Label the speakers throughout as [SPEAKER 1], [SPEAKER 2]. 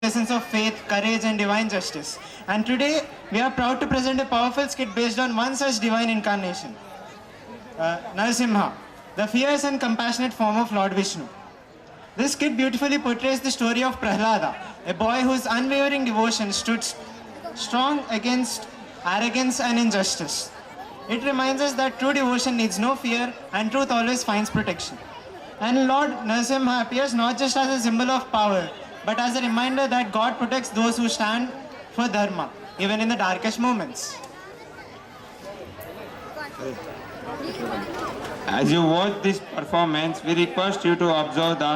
[SPEAKER 1] quintessence of faith, courage, and divine justice. And today, we are proud to present a powerful skit based on one such divine incarnation, Narasimha, the fierce and compassionate form of Lord Vishnu. This skit beautifully portrays the story of Prahlada, a boy whose unwavering devotion stood strong against arrogance and injustice. It reminds us that true devotion needs no fear and truth always finds protection. And Lord Narasimha appears not just as a symbol of power, but as a reminder that God protects those who stand for Dharma, even in the darkest moments.
[SPEAKER 2] As you watch this performance, we request you to observe the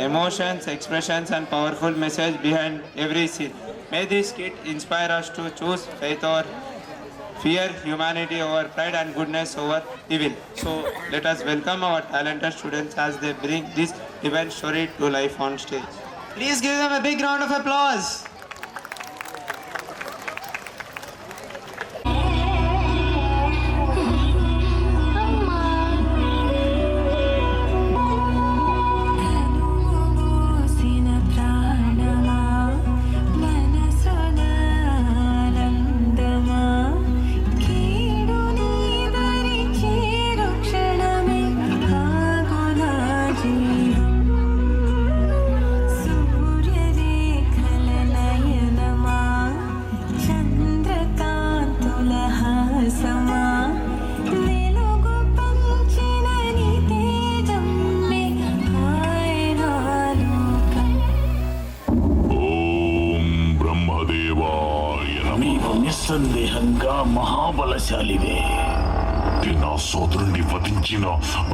[SPEAKER 2] emotions, expressions, and powerful message behind every scene. May this skit inspire us to choose faith over fear, humanity over pride, and goodness over evil. So let us welcome our talented students as they bring this divine story to life on stage.
[SPEAKER 1] Please give them a big round of applause.
[SPEAKER 3] నిస్సందేహంగా మహాబలశాలివే.
[SPEAKER 4] నా సోదరుణ్ణి వధించిన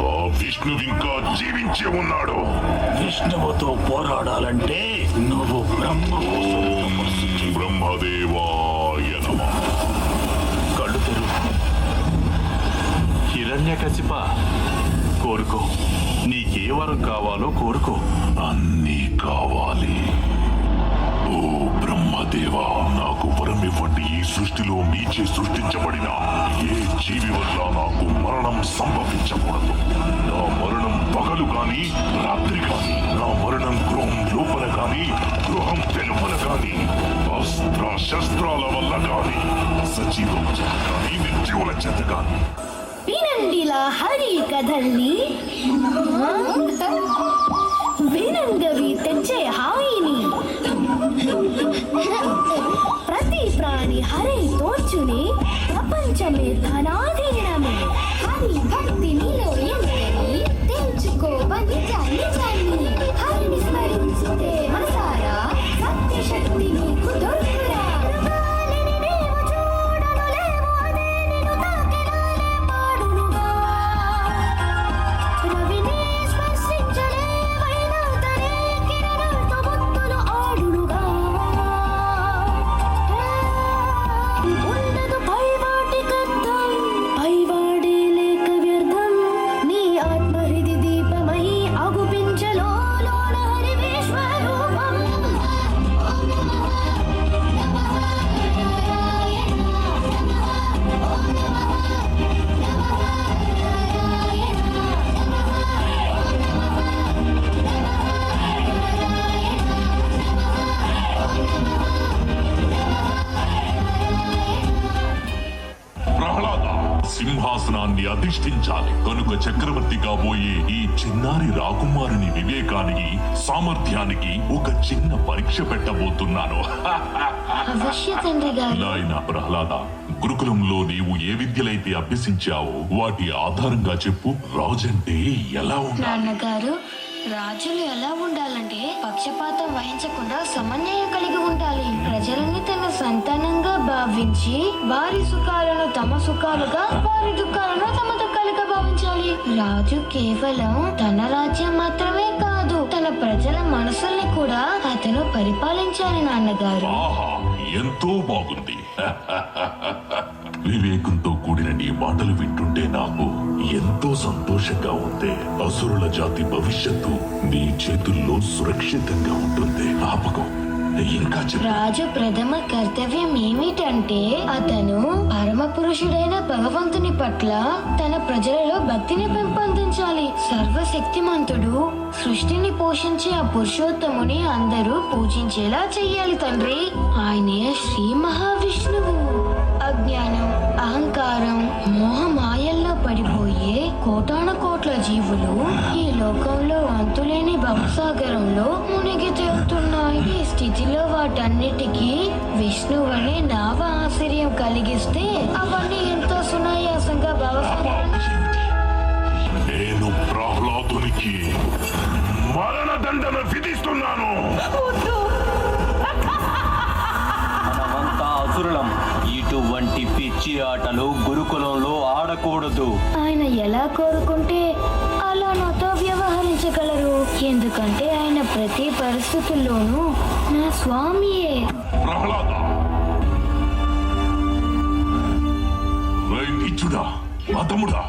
[SPEAKER 4] ఆ విష్ణు ఇంకా జీవించే ఉన్నాడు.
[SPEAKER 3] విష్ణువుతో పోరాడాలంటే నువ్వు
[SPEAKER 4] బ్రహ్మదేవాయ నమః.
[SPEAKER 5] కళ్ళు తెరువు. హిరణ్యకశిప, కోరుకో. నీకే వరం కావాలో కోరుకో.
[SPEAKER 4] అన్నీ కావాలి. ఓ బ్రహ్మదేవా, నాకు వరం ఇవ్వండి. ఈ సృష్టిలో మీచే సృష్టించబడిన ఏ జీవి వల్ల నాకు మరణం సంభవించకూడదు. నా మరణం పగలు కాని రాత్రి కాని, నా మరణం గృహం లోపల కాని గృహం వెలుపల కాని, అస్త్ర శస్త్రాల వల్ల కాని, సజీవుల చేత కాని నిర్జీవుల చేత కాని.
[SPEAKER 6] వినండిలా హరి కథల్ని, వినంగవి తెచ్చే హాయిని. ప్రతి ప్రాణి హరి తోచుని, ప్రపంచమే ధనాధీనమే. హరి భక్తి నీలో ఎంతని, తెలుసుకోవని నిజాన్ని. హరిని స్మరించితే మనసారా సత్య శక్తి నీకు దొరుకురా. మృగాలిని నీవు చూడనులేవు, అదే నిన్ను తాకినాలే పాడునుగా. రవిని స్పర్శించలేవైనా తనే కిరణాలతో ముద్దులు ఆడునుగా. ఉండదు పైవాటి కర్థం, పైవాడే లేక వ్యర్థం. నీ ఆత్మహృది దీపమై అగుపించలో లోన హరి విశ్వరూపం.
[SPEAKER 4] ప్రహ్లాద, సింహాసనాన్ని అధిష్ఠించాలి కనుక చక్రవర్తి కాబోయే ఈ చిన్నారి రాకుమారుని వివేకానికి, సామర్థ్యానికి ఒక చిన్న పరీక్ష పెట్టబోతున్నాను.
[SPEAKER 6] అవశ్య తండ్రి గారు.
[SPEAKER 4] నాయనా ప్రహ్లాద, గురుకులంలో నీవు ఏ విద్యలైతే అభ్యసించావో వాటి ఆధారంగా చెప్పు. రాజంటే ఎలా ఉండాలి?
[SPEAKER 6] నాన్నగారు, రాజులు ఎలా ఉండాలంటే పక్షపాతం వహించకుండా సమన్వయం కలిగి ఉండాలి. ప్రజలని తన సంతానంగా భావించి వారి సుఖాలను తమ సుఖాలుగా, వారి దుఃఖాలను తమ దుఃఖాలుగా భావించాలి. రాజు కేవలం తన రాజ్యం మాత్రమే కాదు, తన ప్రజల మనసుల్ని కూడా అతను పరిపాలించాలి నాన్నగారు.
[SPEAKER 4] ఆహా, ఎంతో బాగుంది. వివేకంతో కూడిన నీ మాటలు వింటుంటే నాకు ఎంతో సంతోషంగా ఉంది. అసురుల జాతి భవిష్యత్తు నీ చేతుల్లో సురక్షితంగా ఉంటుంది. ఆపకం. ఇంకా చెప్పు.
[SPEAKER 6] రాజు ప్రథమ కర్తవ్యం ఏమిటంటే అతను పరమ పురుషుడైన భగవంతుని పట్ల తన ప్రజలలో భక్తిని పెంపొందించాలి. సర్వశక్తిమంతుడు సృష్టిని పోషించే ఆ పురుషోత్తముని అందరూ పూజించేలా చెయ్యాలి తండ్రి. ఆయనే శ్రీ మహావిష్ణువు. అజ్ఞానం, అహంకారం, మోహమాయల్లో పడిపోయే కోటాను కోట్ల జీవులు ఈ లోకంలో అంతులేని భవసాగరంలో మునిగి తేలుతున్నాయి. ఈ స్థితిలో వాటన్నిటికీ విష్ణువనే నావ ఆశ్చర్యం కలిగిస్తే అవన్నీ ఎంతో సునాయాసంగా భవసాగరం.
[SPEAKER 4] నేను ప్రహ్లాదునికి మరణదండన విధిస్తున్నాను.
[SPEAKER 7] మనమంతా అసురులం. ఇటువంటి పిచ్చి ఆటలు గురుకులంలో ఆడకూడదు.
[SPEAKER 6] ఆయన ఎలా కోరుకుంటే అలా నాతో వ్యవహరించగలరు. ఎందుకంటే ఆయన ప్రతి పరిస్థితుల్లోనూ నా స్వామియే.
[SPEAKER 4] ప్రహ్లాద, నీచుడా, మతముడా,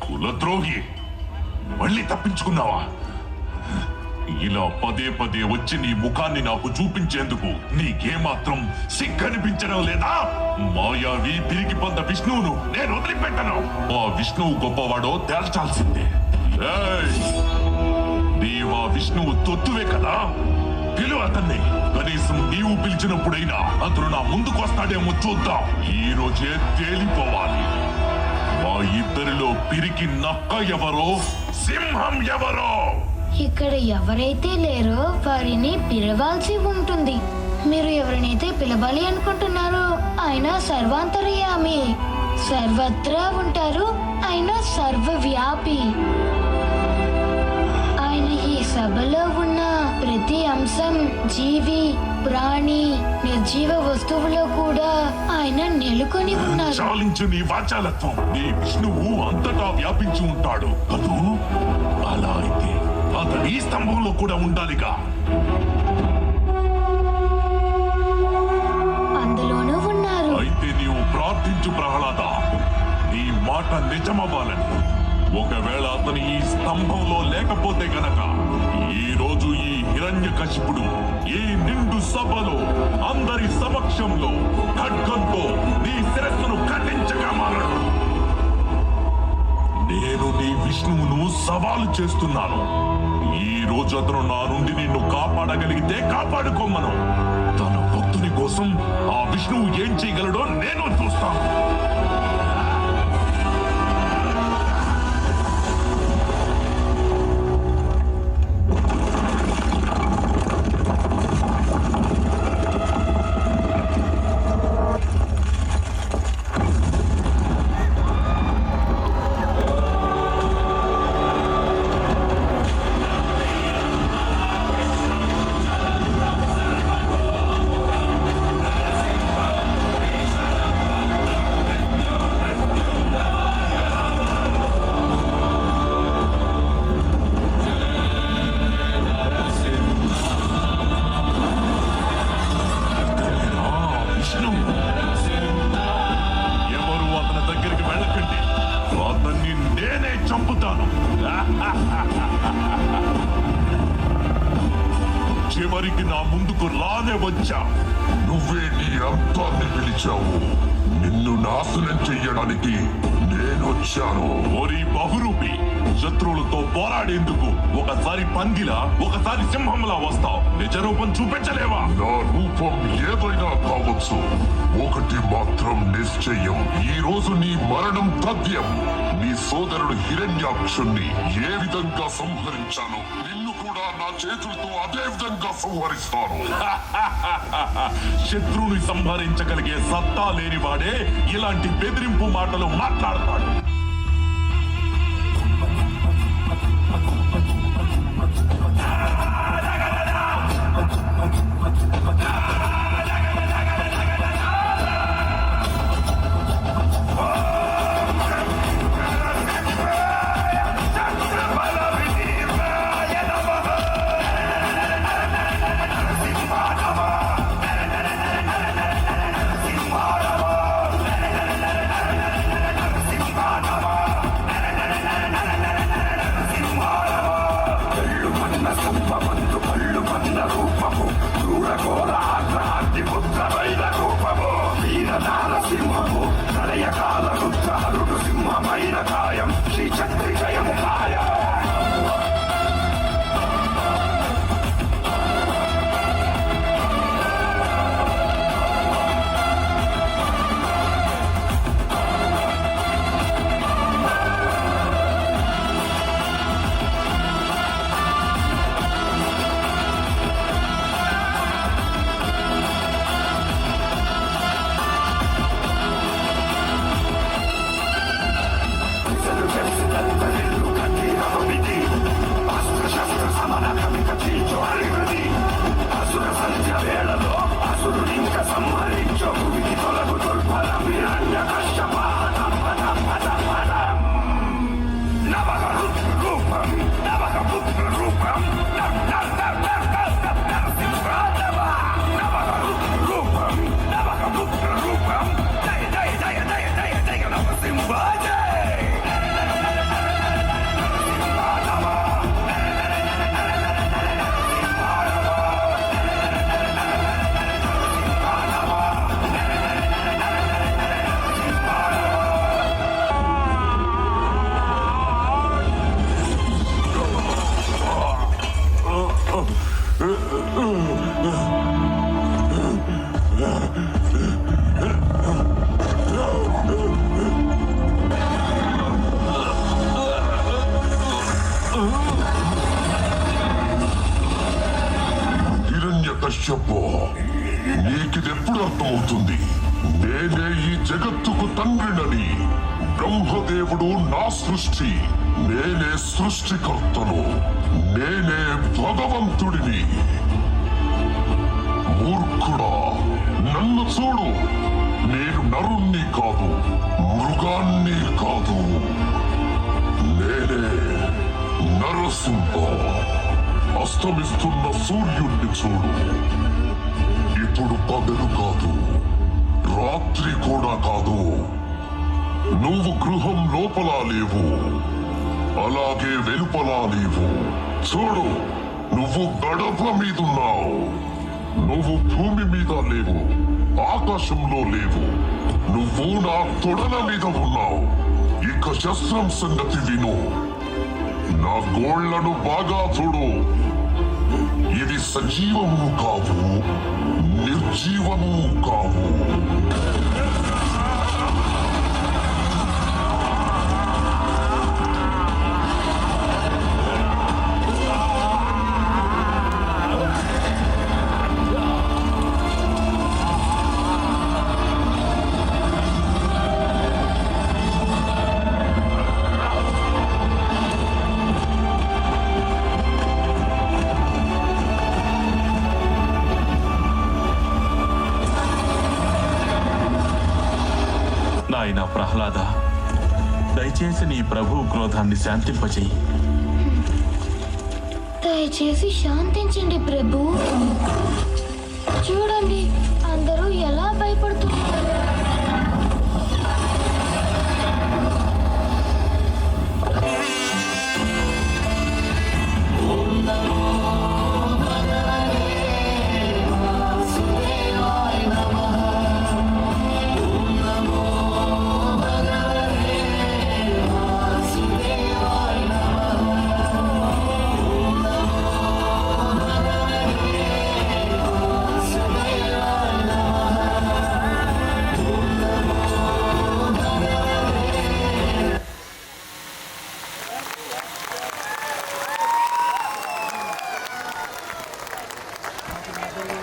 [SPEAKER 4] కులద్రోహి, మళ్ళీ తప్పించుకున్నావా? ఇలా పదే పదే వచ్చి నీ ముఖాన్ని నాకు చూపించేందుకు నీకేమాత్రం సిగ్గనిపించడం లేదా? మాయావి పిరికి పొంద విష్ణువును నేను వదిలిపెట్టను. ఆ విష్ణువు గొప్పవాడో తేల్చాల్సిందే. ఏయ్, నీవా విష్ణువు తొత్తువే కదా? పిలువ అతన్ని. కనీసం నీవు పిలిచినప్పుడైనా అతను నా ముందుకు వస్తాడేమో చూద్దాం. ఈ రోజే తేలిపోవాలి. మా ఇద్దరిలో పిరికి నక్క ఎవరో, సింహం ఎవరో.
[SPEAKER 6] ఇక్కడ ఎవరైతే లేరో వారిని పిలవాల్సి ఉంటుంది. మీరు ఎవరినైతే పిలవాలి అనుకుంటున్నారో ఆయన సర్వాంతర్యామి, సర్వత్రా ఉంటారు. ఆయన సర్వవ్యాపి. ఆయన ఈ సభలో ఉన్న ప్రతి అంశం, జీవి, ప్రాణి, నిర్జీవ వస్తువులో కూడా ఆయన నెలకొని ఉన్నారు.
[SPEAKER 4] చాలించు నీ వాచాలత్వం. నీ విష్ణువు అంతటా వ్యాపించి ఉంటాడు కదూ? అలా అయితే అతడు ఈ స్తంభంలో కూడా ఉండాలిగా.
[SPEAKER 6] అందులోనూ ఉన్నారు.
[SPEAKER 4] అయితే నీవు ప్రార్థించు ప్రహ్లాద, నీ మాట నిజమవ్వాలని. ఒకవేళ అతను ఈ స్తంభంలో లేకపోతే గనక ఈ రోజు ఈ హిరణ్యకశిపుడు ఈ నిండు సభలో అందరి సమక్షంలో ఖడ్గంతో నీ శిరస్సును ఖండించగా మారడు. నేను నీ విష్ణువును సవాలు చేస్తున్నాను. ఈ రోజు అతను నా నుండి నిన్ను కాపాడగలిగితే కాపాడుకోమను. తన భక్తుని కోసం ఆ విష్ణువు ఏం చేయగలడో నేను చూస్తాను. చివరికి నా ముందుకు రానే వచ్చా. నువ్వే నీ అంతాన్ని పిలిచావు. నిన్ను నాశనం చెయ్యడానికి నేనొచ్చాను. ఓరి బహురూపి, శత్రువులతో పోరాడేందుకు ఒకసారి పందిలా ఒకసారి సింహంలా వస్తావు. నిజ రూపం చూపించలేవా? నా రూపం ఏదైనా కావచ్చు, ఒకటి మాత్రం నిశ్చయం. ఈ రోజు నీ మరణం తథ్యం. నీ సోదరుడు హిరణ్యాక్షుణ్ణి ఏ విధంగా సంహరించాను, నిన్ను కూడా నా చేతులతో అదే విధంగా సంహరిస్తాను. శత్రువుని సంహరించగలిగే సత్తా లేనివాడే ఇలాంటి బెదిరింపు మాటలు మాట్లాడతాడు. హిరణ్యకశ్యప, నీకిదెప్పుడు అర్థమవుతుంది? నేనే ఈ జగత్తుకు తండ్రినని. బ్రహ్మదేవుడు నా సృష్టి, నేనే సృష్టికర్తను, నేనే భగవంతుడిని. మూర్ఖుడా, నన్ను చూడు. నేను నరుణ్ణి కాదు, మృగాన్ని కాదు. నేనే నరసింహ. అస్తమిస్తున్న సూర్యుణ్ణి చూడు. ఇప్పుడు పగలు కాదు, రాత్రి కూడా కాదు. నువ్వు గృహం లోపల లేవు, అలాగే వెలుపలా లేవు. చూడు, నువ్వు గడప మీదున్నావు. నువ్వు భూమి మీద లేవు, ఆకాశంలో లేవు. నువ్వు నా తొడల మీద ఉన్నావు. ఇక శస్త్రం సంగతి విను. నా గోళ్లను బాగా చూడు. ఇది సజీవము కావు, నిర్జీవము కావు.
[SPEAKER 5] నాయనా ప్రహ్లాద, దయచేసి నీ ప్రభు క్రోధాన్ని శాంతింపచేయి.
[SPEAKER 6] దయచేసి శాంతించండి ప్రభు. చూడండి, అందరూ ఎలా భయపడుతున్నారు.